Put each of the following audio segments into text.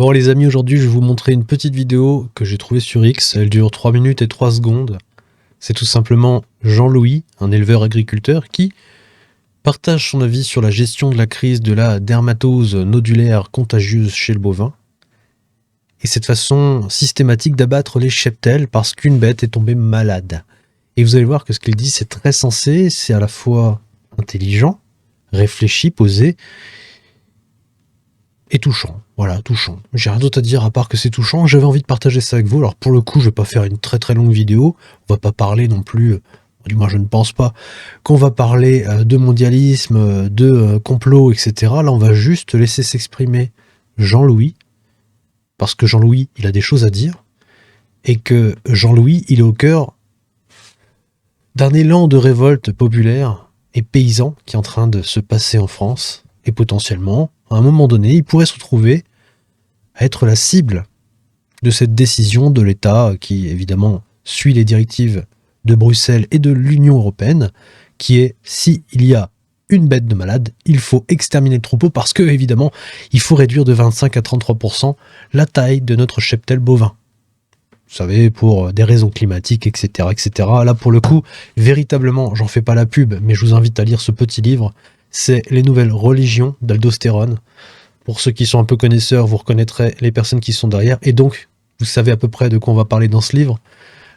Bon les amis, aujourd'hui je vais vous montrer une petite vidéo que j'ai trouvée sur X, elle dure 3 minutes et 3 secondes. C'est tout simplement Jean-Louis, un éleveur agriculteur qui partage son avis sur la gestion de la crise de la dermatose nodulaire contagieuse chez le bovin et cette façon systématique d'abattre les cheptels parce qu'une bête est tombée malade. Et vous allez voir que ce qu'il dit c'est très sensé, c'est à la fois intelligent, réfléchi, posé et touchant. Voilà, touchant. J'ai rien d'autre à dire à part que c'est touchant. J'avais envie de partager ça avec vous. Alors pour le coup, je vais pas faire une très longue vidéo. On va pas parler non plus, du moins je ne pense pas, qu'on va parler de mondialisme, de complot, etc. Là, on va juste laisser s'exprimer Jean-Louis. Parce que Jean-Louis, il a des choses à dire. Et que Jean-Louis, il est au cœur d'un élan de révolte populaire et paysan qui est en train de se passer en France. Et potentiellement, à un moment donné, il pourrait se retrouver à être la cible de cette décision de l'État qui, évidemment, suit les directives de Bruxelles et de l'Union européenne, qui est, s'il y a une bête de malade, il faut exterminer le troupeau parce que, évidemment, il faut réduire de 25 à 33% la taille de notre cheptel bovin. Vous savez, pour des raisons climatiques, etc., etc. Là, pour le coup, véritablement, j'en fais pas la pub, mais je vous invite à lire ce petit livre. C'est Les Nouvelles Religions d'Aldo Stéron. Pour ceux qui sont un peu connaisseurs, vous reconnaîtrez les personnes qui sont derrière. Et donc, vous savez à peu près de quoi on va parler dans ce livre.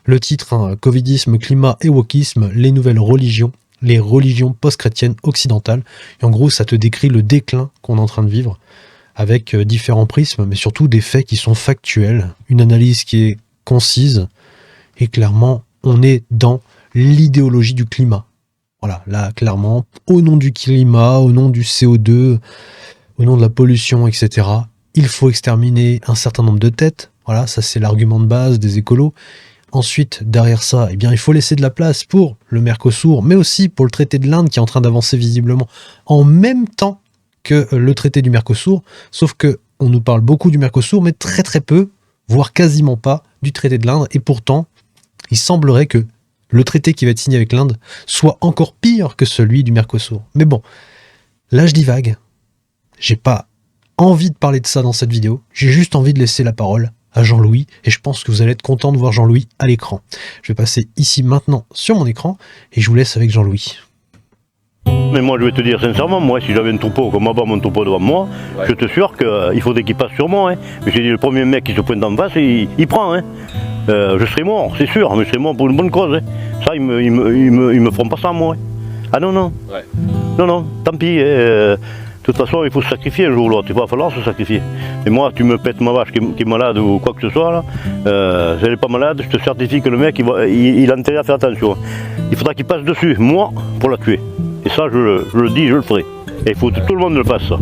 Le titre, Covidisme, climat et wokisme, les nouvelles religions, les religions post-chrétiennes occidentales. Et en gros, ça te décrit le déclin qu'on est en train de vivre, avec différents prismes, mais surtout des faits qui sont factuels, une analyse qui est concise, et clairement, on est dans l'idéologie du climat. Voilà, là, clairement, au nom du climat, au nom du CO2, au nom de la pollution, etc., il faut exterminer un certain nombre de têtes. Voilà, ça c'est l'argument de base des écolos. Ensuite, derrière ça, eh bien, il faut laisser de la place pour le Mercosur, mais aussi pour le traité de l'Inde qui est en train d'avancer visiblement en même temps que le traité du Mercosur, sauf que on nous parle beaucoup du Mercosur, mais très peu, voire quasiment pas, du traité de l'Inde, et pourtant, il semblerait que le traité qui va être signé avec l'Inde soit encore pire que celui du Mercosur. Mais bon, là je divague. J'ai pas envie de parler de ça dans cette vidéo. J'ai juste envie de laisser la parole à Jean-Louis. Et je pense que vous allez être content de voir Jean-Louis à l'écran. Je vais passer ici maintenant sur mon écran et je vous laisse avec Jean-Louis. Mais moi je vais te dire sincèrement, moi si j'avais un troupeau comme moi, mon troupeau devant moi, ouais, je te assure qu'il faudrait qu'il passe sur moi. Hein. Mais j'ai dit le premier mec qui se pointe en face, il prend. Hein. Je serai mort, c'est sûr, mais je serai mort pour une bonne cause. Hein. Ça, ils me feront pas ça, moi. Hein. Ah non. Ouais. Non, tant pis. De toute façon, il faut se sacrifier un jour ou l'autre, il va falloir se sacrifier. Et moi, tu me pètes ma vache qui est malade ou quoi que ce soit, là, si elle n'est pas malade, je te certifie que le mec, il a intérêt à faire attention. Il faudra qu'il passe dessus, moi, pour la tuer. Et ça, je le dis, je le ferai. Et il faut que tout le monde le fasse, ça.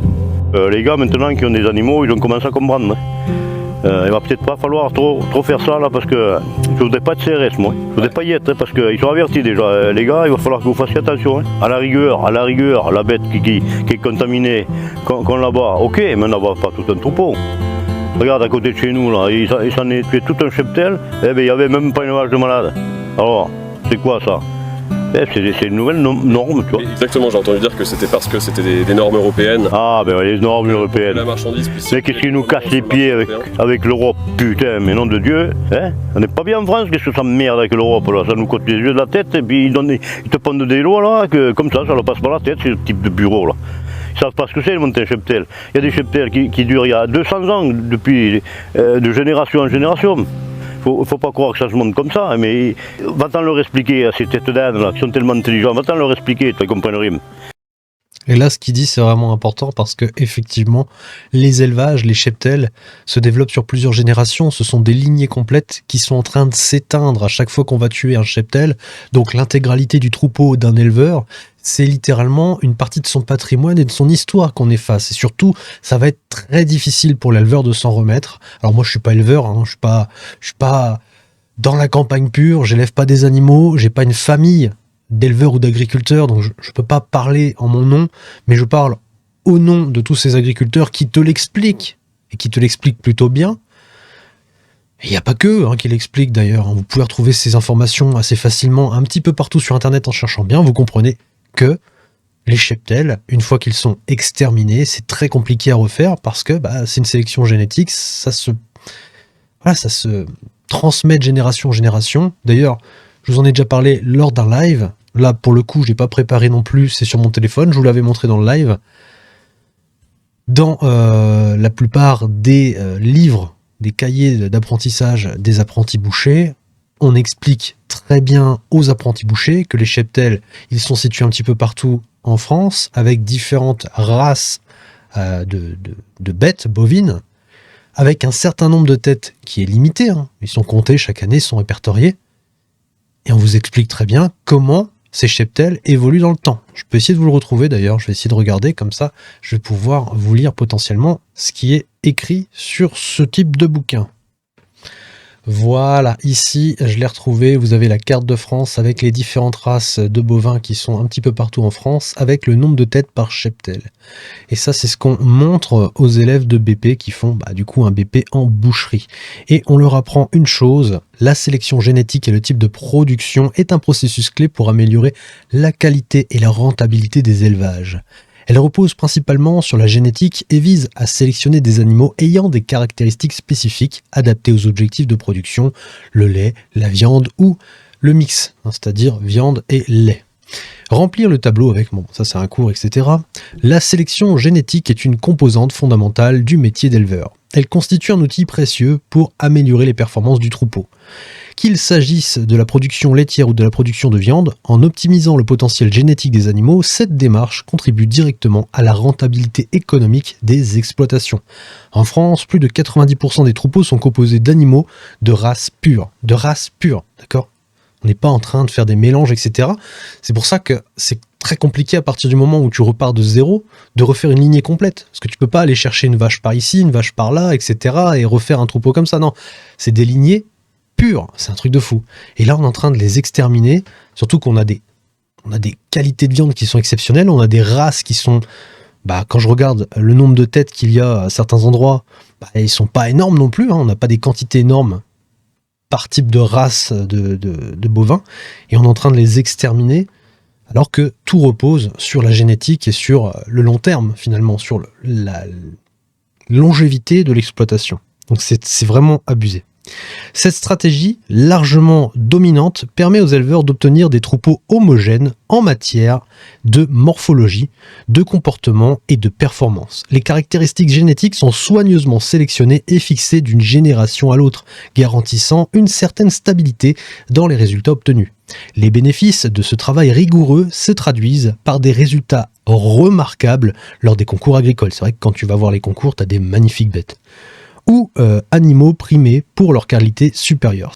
Les gars, maintenant, qui ont des animaux, ils ont commencé à comprendre. Hein. Il va peut-être pas falloir trop faire ça là parce que je voudrais pas de CRS moi, je voudrais pas y être hein, parce qu'ils sont avertis déjà, les gars, il va falloir que vous fassiez attention. Hein. À la rigueur, la bête qui est contaminée, qu'on la bat, ok, mais on n'abat pas tout un troupeau. Regarde à côté de chez nous là, il s'en est tué tout un cheptel, eh ben, il n'y avait même pas une vache de malade. Alors, c'est quoi ça? C'est une nouvelle norme, tu vois. Exactement, j'ai entendu dire que c'était parce que c'était des normes européennes. Ah, ben les normes européennes. La marchandise. Mais qu'est-ce qui nous casse les pieds avec l'Europe? Putain, mais nom de Dieu, hein? On n'est pas bien en France, qu'est-ce que ça merde avec l'Europe là? Ça nous coûte les yeux de la tête et puis ils te prennent des lois là, que comme ça leur passe par la tête, ce type de bureau là. Ils savent pas ce que c'est le monter un cheptel. Il y a des cheptels qui durent il y a 200 ans, depuis de génération en génération. Faut pas croire que ça se monte comme ça, mais va-t'en leur expliquer à ces têtes d'âne là, qui sont tellement intelligents, va-t'en leur expliquer, tu comprends rien. Et là, ce qu'il dit, c'est vraiment important parce que effectivement, les élevages, les cheptels se développent sur plusieurs générations. Ce sont des lignées complètes qui sont en train de s'éteindre à chaque fois qu'on va tuer un cheptel. Donc l'intégralité du troupeau d'un éleveur, c'est littéralement une partie de son patrimoine et de son histoire qu'on efface. Et surtout, ça va être très difficile pour l'éleveur de s'en remettre. Alors moi, je suis pas éleveur, hein, je suis pas dans la campagne pure, j'élève pas des animaux, j'ai pas une famille d'éleveurs ou d'agriculteurs, donc je ne peux pas parler en mon nom, mais je parle au nom de tous ces agriculteurs qui te l'expliquent, et qui te l'expliquent plutôt bien. Et il n'y a pas que qui l'expliquent d'ailleurs, vous pouvez retrouver ces informations assez facilement un petit peu partout sur internet en cherchant bien, vous comprenez que les cheptels, une fois qu'ils sont exterminés, c'est très compliqué à refaire parce que c'est une sélection génétique, ça se transmet de génération en génération. D'ailleurs, je vous en ai déjà parlé lors d'un live. Là, pour le coup, je n'ai pas préparé non plus, c'est sur mon téléphone, je vous l'avais montré dans le live. Dans la plupart des livres, des cahiers d'apprentissage des apprentis bouchers, on explique très bien aux apprentis bouchers que les cheptels, ils sont situés un petit peu partout en France, avec différentes races de bêtes bovines, avec un certain nombre de têtes qui est limité. Ils sont comptés chaque année, ils sont répertoriés. Et on vous explique très bien comment ces cheptels évoluent dans le temps. Je peux essayer de vous le retrouver d'ailleurs, je vais essayer de regarder, comme ça je vais pouvoir vous lire potentiellement ce qui est écrit sur ce type de bouquin. Voilà, ici je l'ai retrouvé, vous avez la carte de France avec les différentes races de bovins qui sont un petit peu partout en France, avec le nombre de têtes par cheptel. Et ça, c'est ce qu'on montre aux élèves de BP qui font du coup un BP en boucherie. Et on leur apprend une chose, la sélection génétique et le type de production est un processus clé pour améliorer la qualité et la rentabilité des élevages. Elle repose principalement sur la génétique et vise à sélectionner des animaux ayant des caractéristiques spécifiques adaptées aux objectifs de production, le lait, la viande ou le mix, c'est-à-dire viande et lait. Remplir le tableau avec, ça c'est un cours, etc. La sélection génétique est une composante fondamentale du métier d'éleveur. Elle constitue un outil précieux pour améliorer les performances du troupeau. Qu'il s'agisse de la production laitière ou de la production de viande, en optimisant le potentiel génétique des animaux, cette démarche contribue directement à la rentabilité économique des exploitations. En France, plus de 90% des troupeaux sont composés d'animaux de race pure. De race pure, d'accord ? On n'est pas en train de faire des mélanges, etc. C'est pour ça que c'est très compliqué à partir du moment où tu repars de zéro, de refaire une lignée complète. Parce que tu peux pas aller chercher une vache par ici, une vache par là, etc. et refaire un troupeau comme ça. Non, c'est des lignées pures. C'est un truc de fou. Et là, on est en train de les exterminer. Surtout qu'on a des qualités de viande qui sont exceptionnelles. On a des races qui sont... quand je regarde le nombre de têtes qu'il y a à certains endroits, ils sont pas énormes non plus. On n'a pas des quantités énormes par type de race de bovins, et on est en train de les exterminer, alors que tout repose sur la génétique et sur le long terme, finalement, sur la longévité de l'exploitation. Donc c'est vraiment abusé. Cette stratégie, largement dominante, permet aux éleveurs d'obtenir des troupeaux homogènes en matière de morphologie, de comportement et de performance. Les caractéristiques génétiques sont soigneusement sélectionnées et fixées d'une génération à l'autre, garantissant une certaine stabilité dans les résultats obtenus. Les bénéfices de ce travail rigoureux se traduisent par des résultats remarquables lors des concours agricoles. C'est vrai que quand tu vas voir les concours, tu as des magnifiques bêtes. Ou animaux primés pour leur qualité supérieure.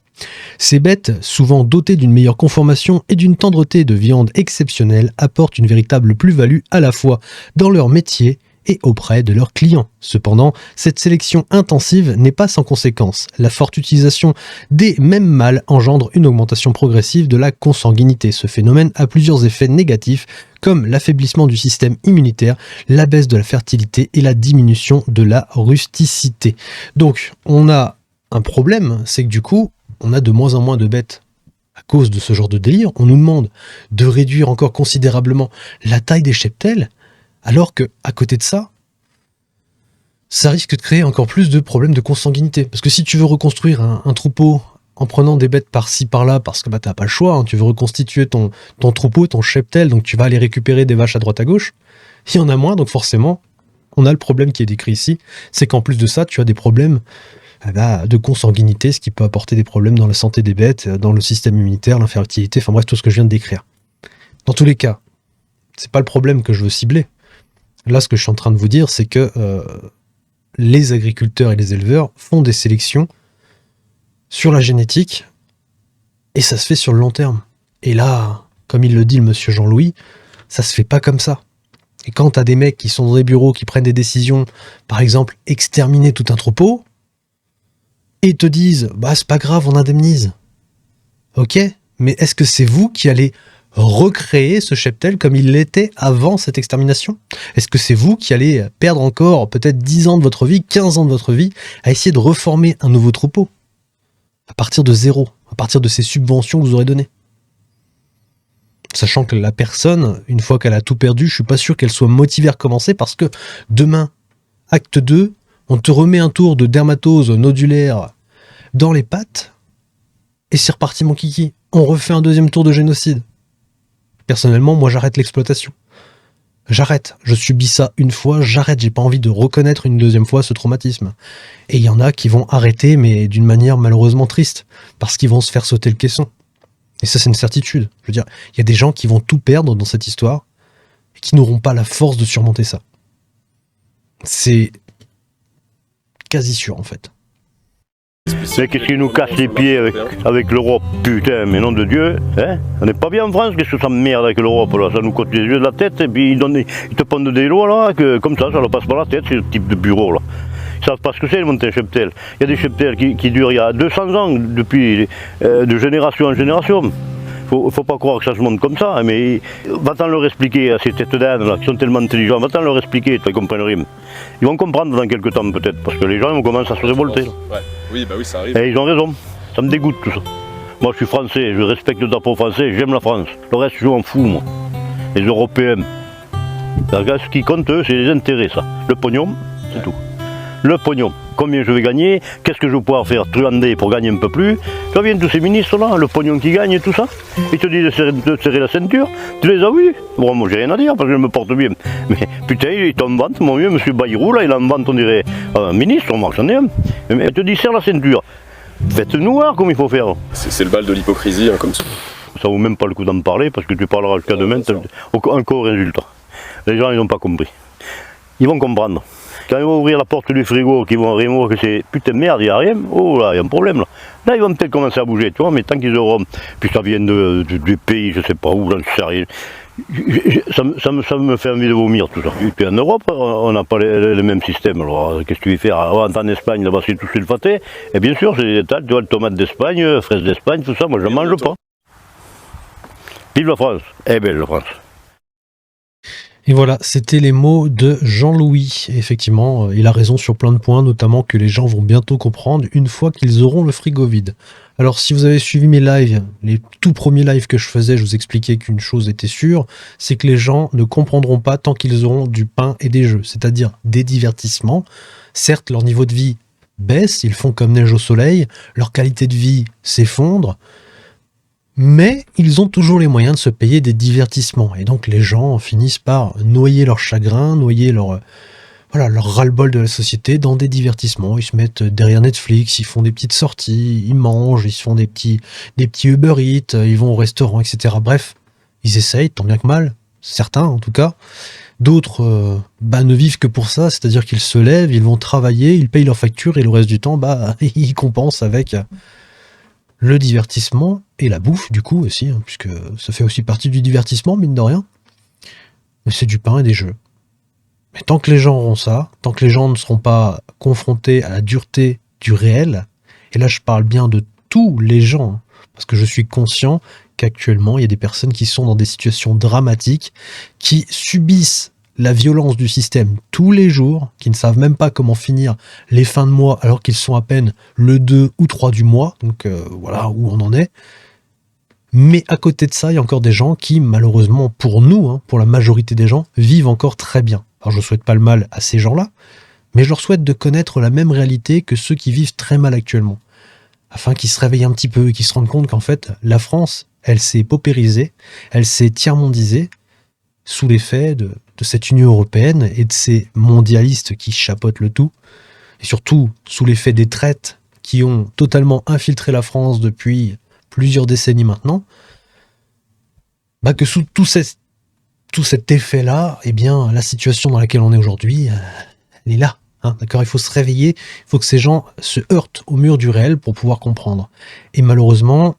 Ces bêtes, souvent dotées d'une meilleure conformation et d'une tendreté de viande exceptionnelle, apportent une véritable plus-value à la fois dans leur métier et auprès de leurs clients. Cependant, cette sélection intensive n'est pas sans conséquence. La forte utilisation des mêmes mâles engendre une augmentation progressive de la consanguinité. Ce phénomène a plusieurs effets négatifs, comme l'affaiblissement du système immunitaire, la baisse de la fertilité et la diminution de la rusticité. Donc, on a un problème, c'est que du coup, on a de moins en moins de bêtes. À cause de ce genre de délire, on nous demande de réduire encore considérablement la taille des cheptels, alors que, à côté de ça, ça risque de créer encore plus de problèmes de consanguinité. Parce que si tu veux reconstruire un troupeau en prenant des bêtes par-ci, par-là, parce que t'as pas le choix, tu veux reconstituer ton troupeau, ton cheptel, donc tu vas aller récupérer des vaches à droite à gauche, il y en a moins, donc forcément, on a le problème qui est décrit ici, c'est qu'en plus de ça, tu as des problèmes de consanguinité, ce qui peut apporter des problèmes dans la santé des bêtes, dans le système immunitaire, l'infertilité, enfin bref, tout ce que je viens de décrire. Dans tous les cas, c'est pas le problème que je veux cibler. Là, ce que je suis en train de vous dire, c'est que les agriculteurs et les éleveurs font des sélections sur la génétique et ça se fait sur le long terme. Et là, comme il le dit le monsieur Jean-Louis, ça se fait pas comme ça. Et quand t'as des mecs qui sont dans des bureaux, qui prennent des décisions, par exemple, exterminer tout un troupeau, et te disent, c'est pas grave, on indemnise. Ok, mais est-ce que c'est vous qui allez recréer ce cheptel comme il l'était avant cette extermination? Est-ce que c'est vous qui allez perdre encore peut-être 10 ans de votre vie, 15 ans de votre vie à essayer de reformer un nouveau troupeau à partir de zéro, à partir de ces subventions que vous aurez données? Sachant que la personne, une fois qu'elle a tout perdu, je suis pas sûr qu'elle soit motivée à recommencer parce que demain, acte 2, on te remet un tour de dermatose nodulaire dans les pattes et c'est reparti mon kiki. On refait un deuxième tour de génocide. Personnellement, moi j'arrête l'exploitation. J'arrête. Je subis ça une fois, j'arrête. J'ai pas envie de reconnaître une deuxième fois ce traumatisme. Et il y en a qui vont arrêter, mais d'une manière malheureusement triste, parce qu'ils vont se faire sauter le caisson. Et ça, c'est une certitude. Je veux dire, il y a des gens qui vont tout perdre dans cette histoire et qui n'auront pas la force de surmonter ça. C'est quasi sûr, en fait. Mais qu'est-ce qui nous casse les pieds avec l'Europe, putain, mais nom de Dieu, hein? On n'est pas bien en France, qu'est-ce que ça me merde avec l'Europe, là? Ça nous cote les yeux de la tête, et puis ils te pondent des lois, là, que, comme ça leur passe par la tête, c'est le type de bureau, là. Ils savent pas ce que c'est, le monter un cheptel. Il y a des cheptels qui durent il y a 200 ans, depuis, de génération en génération. Faut pas croire que ça se monte comme ça, mais va-t'en leur expliquer à ces têtes d'âne là, qui sont tellement intelligents, va-t'en leur expliquer, ils comprennent rien. Ils vont comprendre dans quelques temps peut-être, parce que les gens ils vont commencer à se révolter. Ouais. Oui, bah oui, ça arrive. Et ils ont raison, ça me dégoûte tout ça. Moi je suis français, je respecte le drapeau français, j'aime la France. Le reste je m'en fous moi. Les Européens. Ce qui compte eux, c'est les intérêts ça. Le pognon, c'est tout. Le pognon. Combien je vais gagner, qu'est-ce que je vais pouvoir faire truander pour gagner un peu plus. Tu viens tous ces ministres-là, le pognon qui gagne et tout ça. Ils te disent de serrer la ceinture, tu les as vus. Bon, moi j'ai rien à dire parce que je me porte bien. Mais putain, il est en vente, mon vieux monsieur Bayrou, là, il est en vente, on dirait un ministre, moi j'en ai un. Mais il te dit serre la ceinture. Faites-nous voir comme il faut faire. C'est le bal de l'hypocrisie, hein, comme ça. Ça vaut même pas le coup d'en parler parce que tu parleras jusqu'à demain, encore au résultat. Les gens ils n'ont pas compris. Ils vont comprendre. Quand ils vont ouvrir la porte du frigo, qu'ils vont rien voir que c'est putain merde, il n'y a rien, oh là, il y a un problème là. Là, ils vont peut-être commencer à bouger, tu vois, mais tant qu'ils auront, puis ça vient du pays, je sais pas où, j'en sais rien. Ça me fait envie de vomir tout ça. Et puis en Europe, on n'a pas les mêmes systèmes. Alors qu'est-ce que tu veux faire? En Espagne, là-bas c'est tout sulfaté. Et bien sûr, c'est des tas, tu vois, le tomate d'Espagne, fraises d'Espagne, tout ça, moi je ne mange pas. Vive la France, eh belle la France. Et voilà, c'était les mots de Jean-Louis. Effectivement, il a raison sur plein de points, notamment que les gens vont bientôt comprendre une fois qu'ils auront le frigo vide. Alors si vous avez suivi mes lives, les tout premiers lives que je faisais, je vous expliquais qu'une chose était sûre, c'est que les gens ne comprendront pas tant qu'ils auront du pain et des jeux, c'est-à-dire des divertissements. Certes, leur niveau de vie baisse, ils font comme neige au soleil, leur qualité de vie s'effondre, mais ils ont toujours les moyens de se payer des divertissements. Et donc les gens finissent par noyer leur chagrin, noyer leur ras-le-bol de la société dans des divertissements. Ils se mettent derrière Netflix, ils font des petites sorties, ils mangent, ils se font des petits Uber Eats, ils vont au restaurant, etc. Bref, ils essayent, tant bien que mal, certains en tout cas. D'autres ne vivent que pour ça, c'est-à-dire qu'ils se lèvent, ils vont travailler, ils payent leurs factures et le reste du temps, ils compensent avec le divertissement et la bouffe du coup aussi, hein, puisque ça fait aussi partie du divertissement, mine de rien. Mais c'est du pain et des jeux. Mais tant que les gens auront ça, tant que les gens ne seront pas confrontés à la dureté du réel, et là je parle bien de tous les gens, hein, parce que je suis conscient qu'actuellement il y a des personnes qui sont dans des situations dramatiques, qui subissent la violence du système tous les jours, qui ne savent même pas comment finir les fins de mois alors qu'ils sont à peine le 2 ou 3 du mois, donc voilà où on en est. Mais à côté de ça, il y a encore des gens qui, malheureusement pour nous, hein, pour la majorité des gens, vivent encore très bien. Alors je ne souhaite pas le mal à ces gens-là, mais je leur souhaite de connaître la même réalité que ceux qui vivent très mal actuellement, afin qu'ils se réveillent un petit peu et qu'ils se rendent compte qu'en fait, la France, elle s'est paupérisée, elle s'est tiers-mondisée, sous l'effet de cette Union européenne et de ces mondialistes qui chapeautent le tout, et surtout sous l'effet des traites qui ont totalement infiltré la France depuis plusieurs décennies maintenant, que sous tout cet effet-là, eh bien, la situation dans laquelle on est aujourd'hui, elle est là. Hein, d'accord, il faut se réveiller, il faut que ces gens se heurtent au mur du réel pour pouvoir comprendre. Et malheureusement,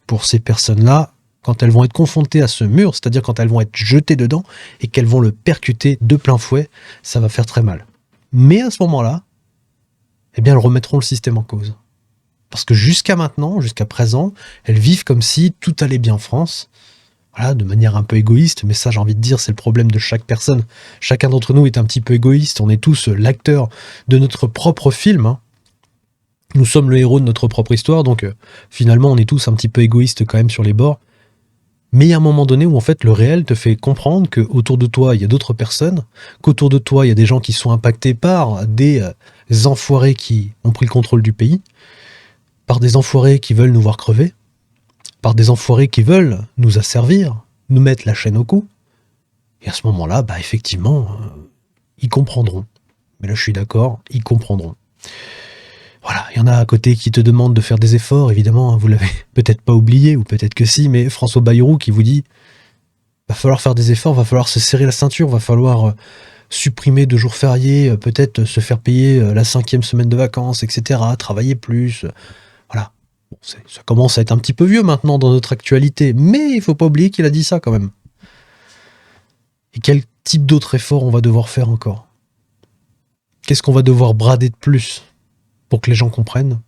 pour ces personnes-là, quand elles vont être confrontées à ce mur, c'est-à-dire quand elles vont être jetées dedans et qu'elles vont le percuter de plein fouet, ça va faire très mal. Mais à ce moment-là, eh bien, elles remettront le système en cause. Parce que jusqu'à maintenant, jusqu'à présent, elles vivent comme si tout allait bien en France, voilà, de manière un peu égoïste, mais ça, j'ai envie de dire, c'est le problème de chaque personne. Chacun d'entre nous est un petit peu égoïste, on est tous l'acteur de notre propre film, hein. Nous sommes le héros de notre propre histoire, donc finalement, on est tous un petit peu égoïstes quand même sur les bords. Mais il y a un moment donné où en fait le réel te fait comprendre qu'autour de toi il y a d'autres personnes, qu'autour de toi il y a des gens qui sont impactés par des enfoirés qui ont pris le contrôle du pays, par des enfoirés qui veulent nous voir crever, par des enfoirés qui veulent nous asservir, nous mettre la chaîne au cou. Et à ce moment-là, bah effectivement, ils comprendront. Mais là je suis d'accord, ils comprendront. Voilà, il y en a à côté qui te demandent de faire des efforts, évidemment, hein, vous l'avez peut-être pas oublié, ou peut-être que si, mais François Bayrou qui vous dit va falloir faire des efforts, va falloir se serrer la ceinture, va falloir supprimer 2 jours fériés, peut-être se faire payer la 5e semaine de vacances, etc., travailler plus. Voilà. Bon, ça commence à être un petit peu vieux maintenant dans notre actualité, mais il faut pas oublier qu'il a dit ça quand même. Et quel type d'autres efforts on va devoir faire encore? Qu'est-ce qu'on va devoir brader de plus pour que les gens comprennent?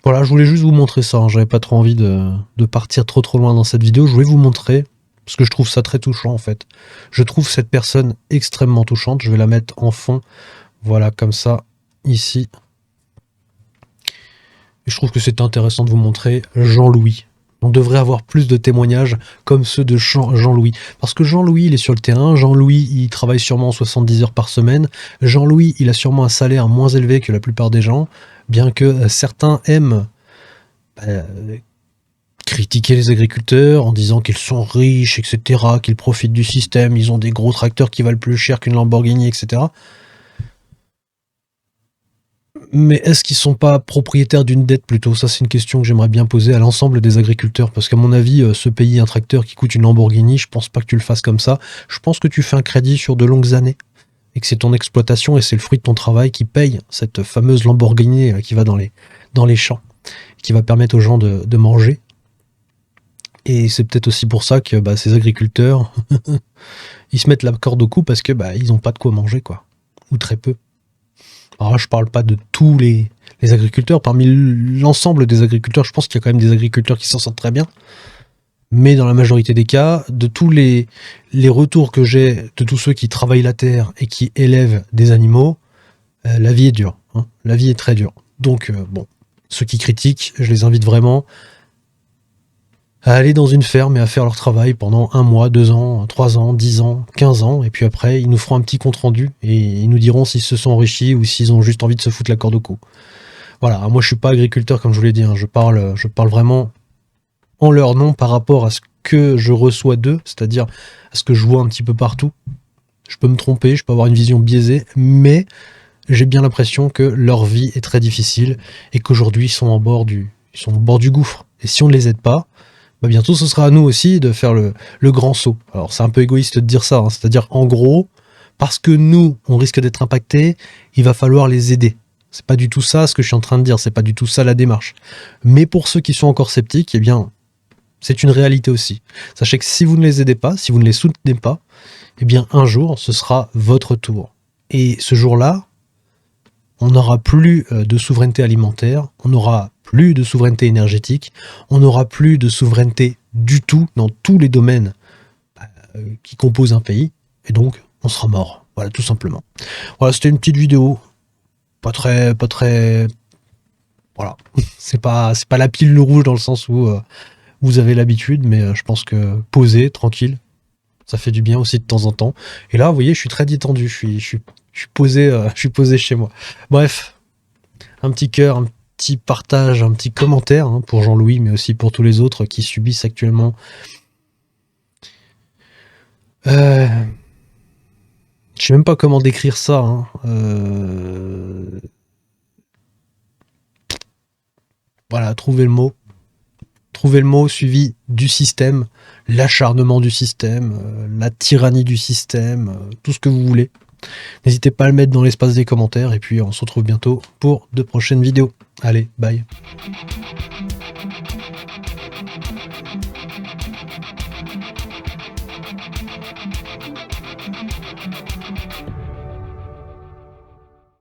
Voilà, je voulais juste vous montrer ça, hein. J'avais pas trop envie de partir trop loin dans cette vidéo, je voulais vous montrer, parce que je trouve ça très touchant en fait. Je trouve cette personne extrêmement touchante, je vais la mettre en fond, voilà, comme ça, ici. Et je trouve que c'est intéressant de vous montrer Jean-Louis. On devrait avoir plus de témoignages comme ceux de Jean-Louis. Parce que Jean-Louis, il est sur le terrain. Jean-Louis, il travaille sûrement 70 heures par semaine. Jean-Louis, il a sûrement un salaire moins élevé que la plupart des gens. Bien que certains aiment critiquer les agriculteurs en disant qu'ils sont riches, etc., qu'ils profitent du système, ils ont des gros tracteurs qui valent plus cher qu'une Lamborghini, etc. Mais est-ce qu'ils sont pas propriétaires d'une dette plutôt? Ça, c'est une question que j'aimerais bien poser à l'ensemble des agriculteurs. Parce qu'à mon avis, se payer un tracteur qui coûte une Lamborghini, je pense pas que tu le fasses comme ça. Je pense que tu fais un crédit sur de longues années. Et que c'est ton exploitation et c'est le fruit de ton travail qui paye cette fameuse Lamborghini qui va dans les champs. Qui va permettre aux gens de manger. Et c'est peut-être aussi pour ça que ces agriculteurs, ils se mettent la corde au cou parce que ils n'ont pas de quoi manger, quoi. Ou très peu. Alors là, je parle pas de tous les agriculteurs. Parmi l'ensemble des agriculteurs, je pense qu'il y a quand même des agriculteurs qui s'en sortent très bien. Mais dans la majorité des cas, de tous les retours que j'ai de tous ceux qui travaillent la terre et qui élèvent des animaux, la vie est dure. Hein. La vie est très dure. Donc, bon, ceux qui critiquent, je les invite vraiment à aller dans une ferme et à faire leur travail pendant 1 mois, 2 ans, 3 ans, 10 ans, 15 ans, et puis après, ils nous feront un petit compte-rendu, et ils nous diront s'ils se sont enrichis ou s'ils ont juste envie de se foutre la corde au cou. Voilà, moi je suis pas agriculteur comme je vous l'ai dit, hein. Je parle vraiment en leur nom par rapport à ce que je reçois d'eux, c'est-à-dire à ce que je vois un petit peu partout. Je peux me tromper, je peux avoir une vision biaisée, mais j'ai bien l'impression que leur vie est très difficile, et qu'aujourd'hui ils sont au bord du gouffre. Et si on ne les aide pas, bientôt ce sera à nous aussi de faire le grand saut. Alors c'est un peu égoïste de dire ça, hein. C'est-à-dire en gros, parce que nous, on risque d'être impactés, il va falloir les aider. C'est pas du tout ça ce que je suis en train de dire, c'est pas du tout ça la démarche. Mais pour ceux qui sont encore sceptiques, eh bien, c'est une réalité aussi. Sachez que si vous ne les aidez pas, si vous ne les soutenez pas, eh bien un jour, ce sera votre tour. Et ce jour-là, on n'aura plus de souveraineté alimentaire, on n'aura plus de souveraineté énergétique, on n'aura plus de souveraineté du tout dans tous les domaines qui composent un pays, et donc on sera mort. Voilà, tout simplement. Voilà, c'était une petite vidéo, pas très, voilà, c'est pas la pilule rouge dans le sens où vous avez l'habitude, mais je pense que posé, tranquille, ça fait du bien aussi de temps en temps. Et là, vous voyez, je suis très détendu, je suis posé chez moi. Bref, un petit cœur, un petit partage, un petit commentaire pour Jean-Louis, mais aussi pour tous les autres qui subissent actuellement je sais même pas comment décrire ça. Voilà, trouvez le mot. Trouvez le mot suivi du système, l'acharnement du système, la tyrannie du système, tout ce que vous voulez. N'hésitez pas à le mettre dans l'espace des commentaires et puis on se retrouve bientôt pour de prochaines vidéos. Allez, bye.